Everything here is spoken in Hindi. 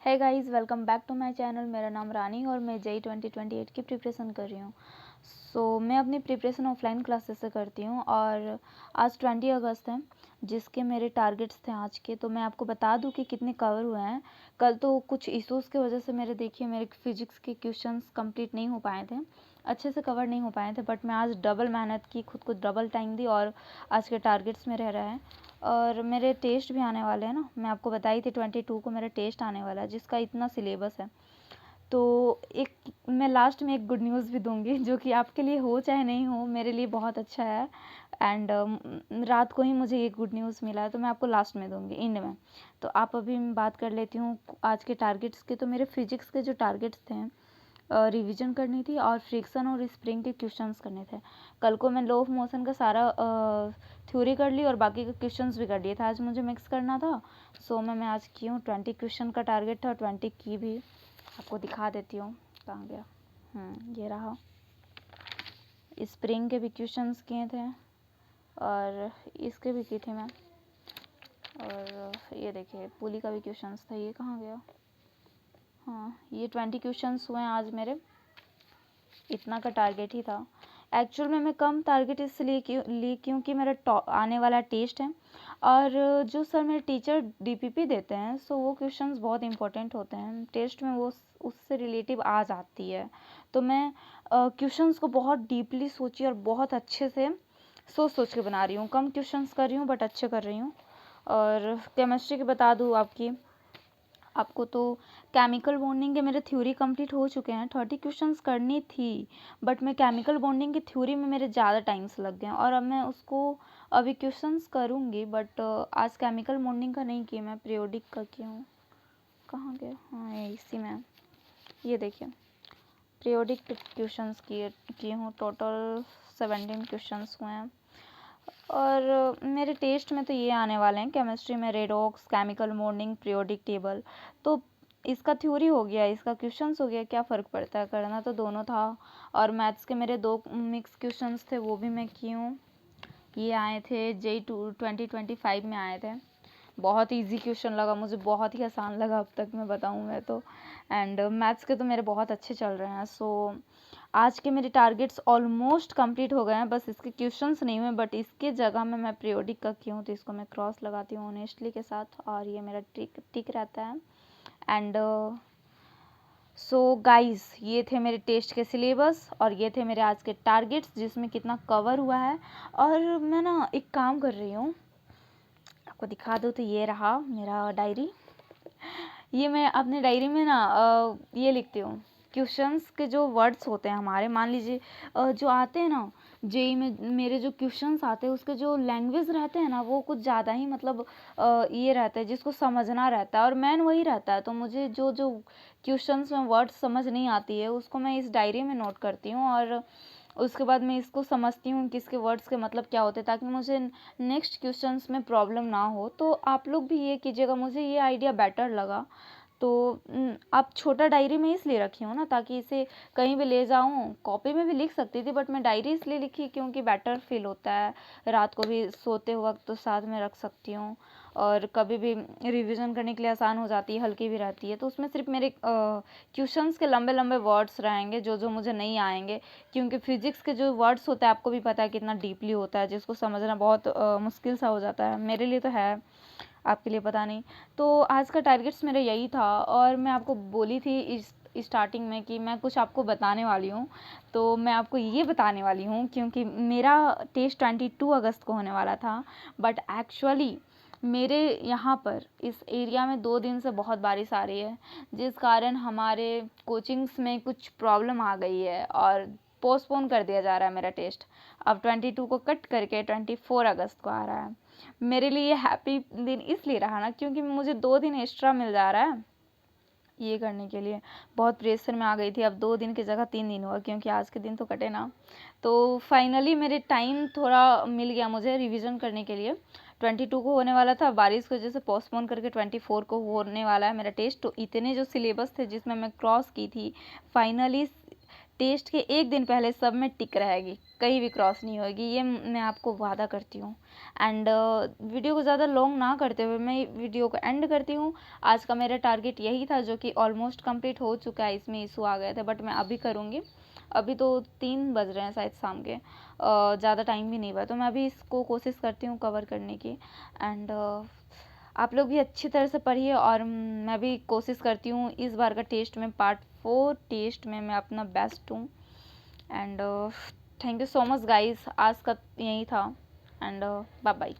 है guys, welcome back to my channel. मेरा नाम रानी और मैं जेई 2028 की प्रिपरेशन कर रही हूँ। मैं अपनी प्रिपरेशन ऑफलाइन क्लासेस से करती हूँ और आज 20 अगस्त है, जिसके मेरे टारगेट्स थे आज के। तो मैं आपको बता दूँ कि कितने कवर हुए हैं। कल तो कुछ इश्यूज़ की वजह से मेरे फिज़िक्स के क्वेश्चंस कंप्लीट नहीं हो पाए थे, अच्छे से कवर नहीं हो पाए थे, बट मैं आज डबल मेहनत की, खुद को डबल टाइम दी और आज के टारगेट्स में रह रहे हैं। और मेरे टेस्ट भी आने वाले हैं ना, मैं आपको बताई थी 22 को मेरा टेस्ट आने वाला है, जिसका इतना सिलेबस है। तो एक मैं लास्ट में एक गुड न्यूज़ भी दूंगी, जो कि आपके लिए हो चाहे नहीं हो, मेरे लिए बहुत अच्छा है। एंड रात को ही मुझे ये गुड न्यूज़ मिला है, तो मैं आपको लास्ट में दूंगी, एंड में। तो आप अभी मैं बात कर लेती हूँ आज के टारगेट्स के। तो मेरे फिजिक्स के जो टारगेट्स थे, रिवीजन करनी थी और फ्रिक्शन और स्प्रिंग के क्वेश्चंस करने थे। कल को मैं लो ऑफ मोशन का सारा थ्योरी कर ली और बाकी के क्वेश्चंस भी कर लिए थे। आज मुझे मिक्स करना था, मैं आज की हूँ। 20 क्वेश्चन का टारगेट था, 20 की भी आपको दिखा देती हूँ। कहाँ गया? ये रहा। स्प्रिंग के भी क्वेश्चंस किए थे और इसके भी की थी मैं। और ये देखिए, पुली का भी क्वेश्चंस था। ये कहाँ गया? हाँ, ये 20 क्वेश्चंस हुए हैं आज मेरे। इतना का टारगेट ही था। एक्चुअल में मैं कम टारगेट इसलिए ली क्योंकि मेरा आने वाला टेस्ट है, और जो सर मेरे टीचर डीपीपी देते हैं, वो क्वेश्चंस बहुत इंपॉर्टेंट होते हैं टेस्ट में, वो उससे रिलेटिव आ जाती है। तो मैं क्वेश्चंस को बहुत डीपली सोची और बहुत अच्छे से सोच के बना रही हूँ। कम क्वेश्चंस कर रही हूँ बट अच्छे कर रही हूँ। और केमिस्ट्री की बता दूँ आपको तो केमिकल बॉन्डिंग के मेरे थ्योरी कंप्लीट हो चुके हैं। 30 क्वेश्चंस करनी थी, बट मैं केमिकल बॉन्डिंग की थ्योरी में मेरे ज़्यादा टाइम्स लग गए और अब मैं उसको अभी क्वेश्चंस करूँगी, बट आज केमिकल बॉन्डिंग का नहीं किया, मैं पीरियोडिक का की हूँ। कहाँ गया? हाँ, ये इसी में। ये देखिए, पीरियोडिक क्वेश्चंस किए हूँ। टोटल 17 क्वेश्चंस हुए हैं। और मेरे टेस्ट में तो ये आने वाले हैं, केमिस्ट्री में redox, chemical bonding, periodic table. तो इसका थ्योरी हो गया, इसका क्वेश्चंस हो गया, क्या फ़र्क पड़ता है, करना तो दोनों था। और मैथ्स के मेरे 2 मिक्स क्वेश्चंस थे, वो भी मैं की हूँ। ये आए थे जेई 2025 में आए थे। बहुत इजी क्वेश्चन लगा मुझे, बहुत ही आसान लगा अब तक मैं बताऊँ मैं तो। एंड मैथ्स के तो मेरे बहुत अच्छे चल रहे हैं। आज के मेरे टारगेट्स ऑलमोस्ट कंप्लीट हो गए हैं, बस इसके क्वेश्चंस नहीं हुए, बट इसके जगह में मैं पीरियोडिक का की हूँ, तो इसको मैं क्रॉस लगाती हूँ ऑनेस्टली के साथ, और ये मेरा टिक रहता है। एंड गाइस, ये थे मेरे टेस्ट के सिलेबस और ये थे मेरे आज के टारगेट्स, जिसमें कितना कवर हुआ है। और मैं ना एक काम कर रही हूँ, आपको दिखा दूँ, तो ये रहा मेरा डायरी। ये मैं अपने डायरी में ना ये लिखती हूँ, क्वेश्चंस के जो वर्ड्स होते हैं हमारे, मान लीजिए जो आते हैं ना जेई में, मेरे जो क्वेश्चंस आते हैं उसके जो लैंग्वेज रहते हैं ना, वो कुछ ज़्यादा ही मतलब ये रहता है, जिसको समझना रहता है, और मेन वही रहता है। तो मुझे जो जो क्वेश्चंस में वर्ड्स समझ नहीं आती है, उसको मैं इस डायरी में नोट करती हूँ, और उसके बाद मैं इसको समझती हूँ कि इसके वर्ड्स के मतलब क्या होते हैं, ताकि मुझे नेक्स्ट क्वेश्चंस में प्रॉब्लम ना हो। तो आप लोग भी ये कीजिएगा, मुझे ये आइडिया बेटर लगा। तो आप छोटा डायरी में इसलिए रखी हूँ ना, ताकि इसे कहीं भी ले जाऊँ। कॉपी में भी लिख सकती थी, बट मैं डायरी इसलिए लिखी क्योंकि बेटर फील होता है, रात को भी सोते वक्त तो साथ में रख सकती हूँ, और कभी भी रिवीजन करने के लिए आसान हो जाती है, हल्की भी रहती है। तो उसमें सिर्फ मेरे क्वेश्चंस के लंबे लंबे वर्ड्स रहेंगे, जो जो मुझे नहीं आएंगे, क्योंकि फिजिक्स के जो वर्ड्स होते हैं आपको भी पता है कितना डीपली होता है, जिसको समझना बहुत मुश्किल सा हो जाता है। मेरे लिए तो है, आपके लिए पता नहीं। तो आज का टारगेट्स मेरा यही था, और मैं आपको बोली थी इस स्टार्टिंग में कि मैं कुछ आपको बताने वाली हूँ। तो मैं आपको ये बताने वाली हूँ क्योंकि मेरा टेस्ट 22 अगस्त को होने वाला था, बट एक्चुअली मेरे यहाँ पर इस एरिया में 2 दिन से बहुत बारिश आ रही है, जिस कारण हमारे कोचिंग्स में कुछ प्रॉब्लम आ गई है और पोस्टपोन कर दिया जा रहा है मेरा टेस्ट। अब 22 को कट करके 24 अगस्त को आ रहा है। मेरे लिए हैप्पी दिन इसलिए रहा ना, क्योंकि मुझे 2 दिन एक्स्ट्रा मिल जा रहा है ये करने के लिए। बहुत प्रेशर में आ गई थी, अब 2 दिन की जगह 3 दिन हुआ, क्योंकि आज के दिन तो कटे ना। तो फाइनली मेरे टाइम थोड़ा मिल गया मुझे रिवीजन करने के लिए। 22 को होने वाला था, बारिश की वजह से पोस्टपोन करके 24 को होने वाला है मेरा टेस्ट। तो इतने जो सिलेबस थे जिसमें मैं क्रॉस की थी, फाइनली टेस्ट के एक दिन पहले सब में टिक रहेगी, कहीं भी क्रॉस नहीं होगी, ये मैं आपको वादा करती हूँ। एंड वीडियो को ज़्यादा लॉन्ग ना करते हुए मैं वीडियो को एंड करती हूँ। आज का मेरा टारगेट यही था जो कि ऑलमोस्ट कंप्लीट हो चुका है। इसमें इशू आ गए थे बट मैं अभी करूँगी। अभी तो 3 बज रहे हैं शायद शाम के, ज़्यादा टाइम भी नहीं हुआ, तो मैं अभी इसको कोशिश करती हूँ कवर करने की। एंड आप लोग भी अच्छी तरह से पढ़िए और मैं भी कोशिश करती हूँ इस बार का टेस्ट में, पार्ट 4 टेस्ट में मैं अपना बेस्ट दूँ। And thank you so much guys, आज का यही था। And bye bye.